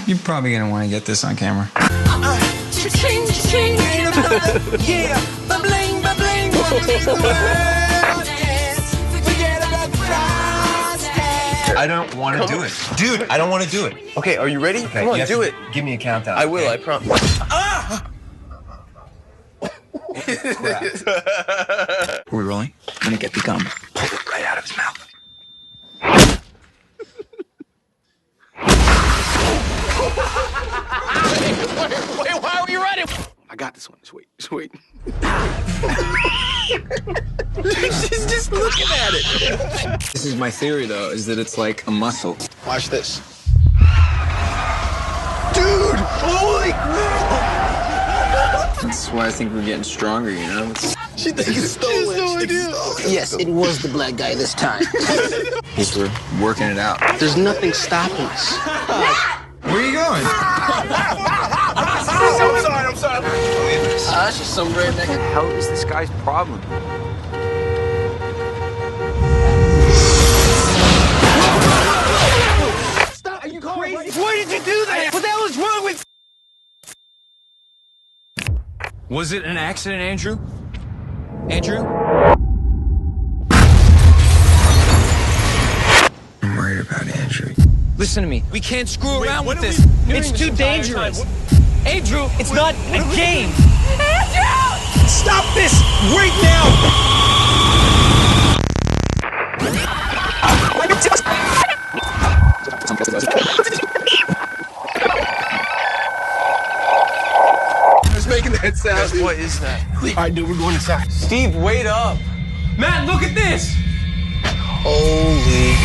You're probably gonna want to get this on camera. Yeah, ba-bling, ba-bling, I don't want to do it. Dude, I don't want to do it. Okay, are you ready? Okay, Come on, do it. Give me a countdown. I will, I promise. Ah! Are we rolling? I'm gonna get the gum. Pull it right out of his mouth. Wait, why are you running? I got this one. Just wait. She's just looking at it. This is my theory, though, is that it's like a muscle. Watch this. Dude! Holy crap! That's why I think we're getting stronger, you know? She thinks it's stolen. No idea. Yes, it was the black guy this time. Because we're working it out. There's nothing stopping us. Where are you going? I'm sorry. That's just some redneck. What the hell is this guy's problem? Stop, are you crazy? Why did you do that? What the hell is wrong with... Was it an accident, Andrew? Andrew? I'm worried about Andrew. Listen to me. We can't screw around with this. It's too dangerous. Andrew, it's not a game. Andrew! Stop this right now! Who's making that sound? What is that? All right, dude, we're going inside. Steve, wait up. Matt, look at this. Holy